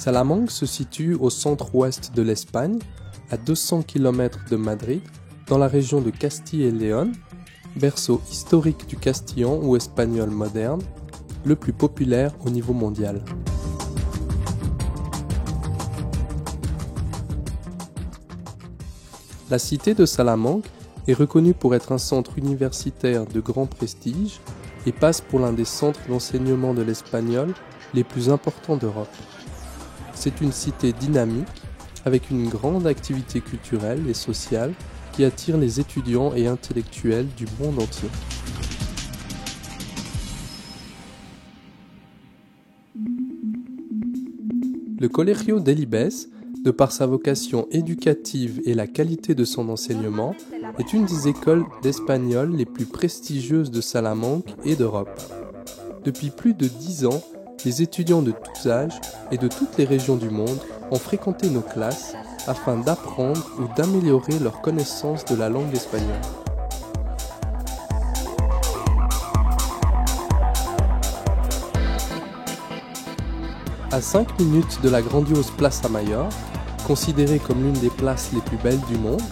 Salamanque se situe au centre-ouest de l'Espagne, à 200 km de Madrid, dans la région de Castille et Léon, berceau historique du castillan ou espagnol moderne, le plus populaire au niveau mondial. La cité de Salamanque est reconnue pour être un centre universitaire de grand prestige et passe pour l'un des centres d'enseignement de l'espagnol les plus importants d'Europe. C'est une cité dynamique avec une grande activité culturelle et sociale qui attire les étudiants et intellectuels du monde entier. Le Colegio Delibes, de par sa vocation éducative et la qualité de son enseignement, est une des écoles d'espagnol les plus prestigieuses de Salamanque et d'Europe. Depuis plus de 10 ans, les étudiants de tous âges et de toutes les régions du monde ont fréquenté nos classes afin d'apprendre ou d'améliorer leur connaissance de la langue espagnole. À 5 minutes de la grandiose Plaza Mayor, considérée comme l'une des places les plus belles du monde,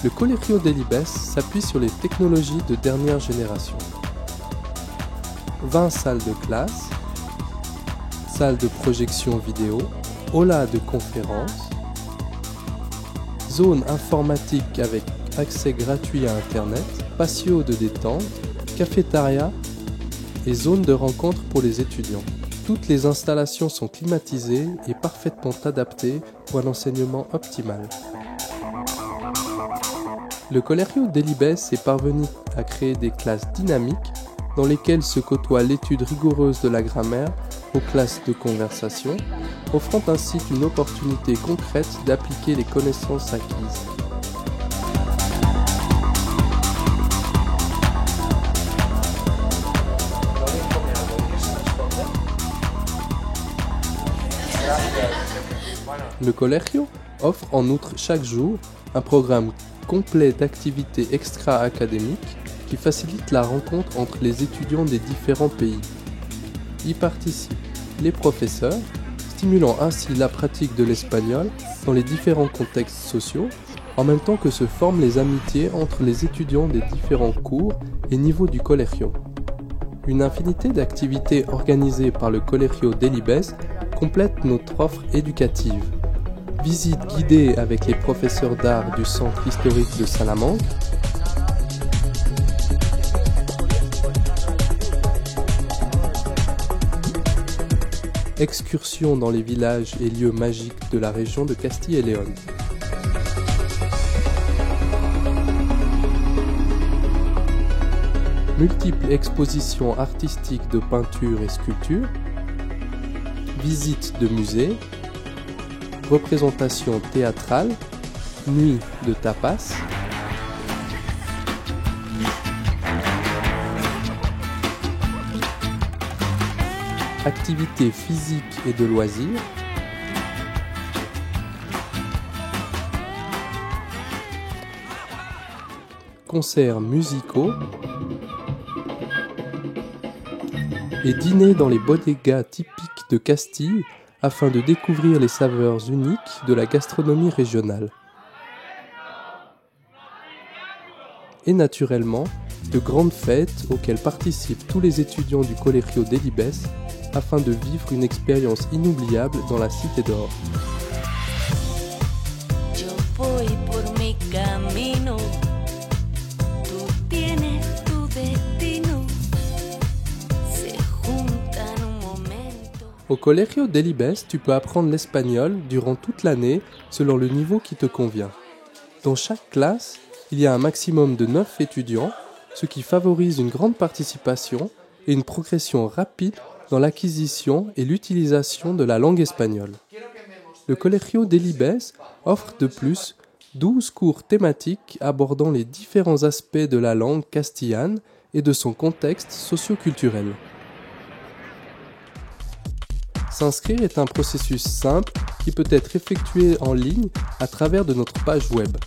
le Colegio Delibes s'appuie sur les technologies de dernière génération. 20 salles de classe, salles de projection vidéo, aula de conférences, zone informatique avec accès gratuit à Internet, patio de détente, cafétéria et zone de rencontre pour les étudiants. Toutes les installations sont climatisées et parfaitement adaptées pour un enseignement optimal. Le Colegio Delibes est parvenu à créer des classes dynamiques dans lesquelles se côtoie l'étude rigoureuse de la grammaire aux classes de conversation, offrant ainsi une opportunité concrète d'appliquer les connaissances acquises. Le Colegio offre en outre chaque jour un programme complet d'activités extra-académiques qui facilite la rencontre entre les étudiants des différents pays. Y participent les professeurs, stimulant ainsi la pratique de l'espagnol dans les différents contextes sociaux, en même temps que se forment les amitiés entre les étudiants des différents cours et niveaux du Colegio. Une infinité d'activités organisées par le Colegio Delibes complète notre offre éducative. Visite guidée avec les professeurs d'art du centre historique de Salamanque, excursions dans les villages et lieux magiques de la région de Castille et Léon. Multiples expositions artistiques de peinture et sculpture, visites de musées, représentations théâtrales, nuits de tapas, activités physiques et de loisirs, concerts musicaux et dîners dans les bodegas typiques de Castille afin de découvrir les saveurs uniques de la gastronomie régionale. Et naturellement, de grandes fêtes auxquelles participent tous les étudiants du Colegio Delibes afin de vivre une expérience inoubliable dans la Cité d'Or. Au Colegio Delibes, tu peux apprendre l'espagnol durant toute l'année selon le niveau qui te convient. Dans chaque classe, il y a un maximum de 9 étudiants, ce qui favorise une grande participation et une progression rapide dans l'acquisition et l'utilisation de la langue espagnole. Le Colegio Delibes offre de plus 12 cours thématiques abordant les différents aspects de la langue castillane et de son contexte socio-culturel. S'inscrire est un processus simple qui peut être effectué en ligne à travers de notre page web.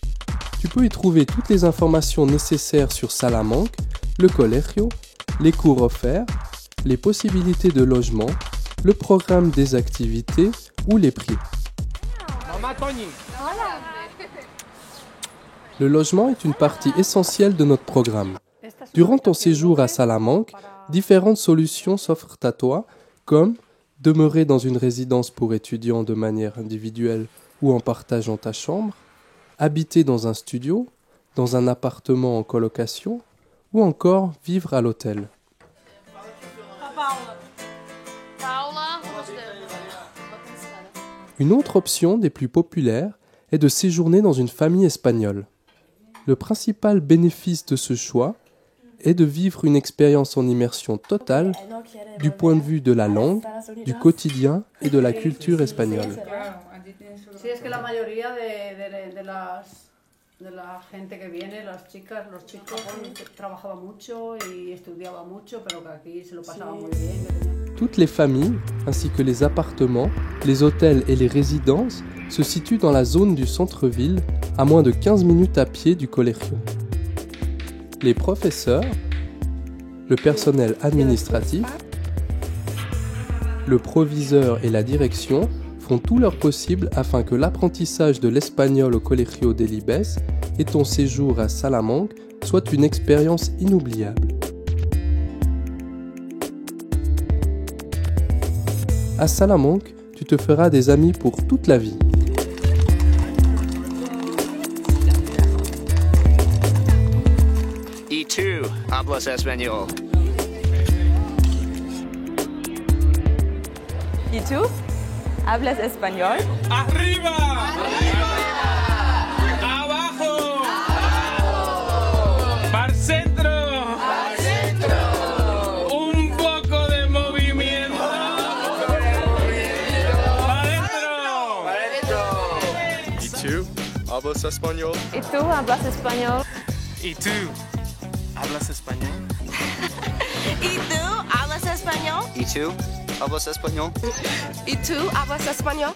Tu peux y trouver toutes les informations nécessaires sur Salamanque, le Colegio, les cours offerts, les possibilités de logement, le programme des activités ou les prix. Le logement est une partie essentielle de notre programme. Durant ton séjour à Salamanque, différentes solutions s'offrent à toi, comme demeurer dans une résidence pour étudiants de manière individuelle ou en partageant ta chambre, habiter dans un studio, dans un appartement en colocation, ou encore vivre à l'hôtel. Une autre option des plus populaires est de séjourner dans une famille espagnole. Le principal bénéfice de ce choix est de vivre une expérience en immersion totale du point de vue de la langue, du quotidien et de la culture espagnole. Sí, es que la mayoría de la gente que viene, las chicas, los chicos, trabajaba mucho y estudiaba mucho, pero que aquí se lo pasaba muy bien. Toutes les familles, ainsi que les appartements, les hôtels et les résidences se situent dans la zone du centre-ville, à moins de 15 minutes à pied du Colegio. Les professeurs, le personnel administratif, le proviseur et la direction font tout leur possible afin que l'apprentissage de l'espagnol au Colegio Delibes et ton séjour à Salamanque soit une expérience inoubliable. À Salamanque, tu te feras des amis pour toute la vie. Y tú hablas español. ¿Y tú? ¿Hablas español? ¡Arriba! ¡Arriba! ¡Abajo! ¡Abajo! ¡Para el centro! ¡Para el centro! ¡Un poco de movimiento! ¡Para adentro! ¿Y tú hablas español? ¿Y tú hablas español? ¿Y tú hablas español? ¿Y tú hablas español? ¿Y tú hablas español? ¿Y tú hablas español?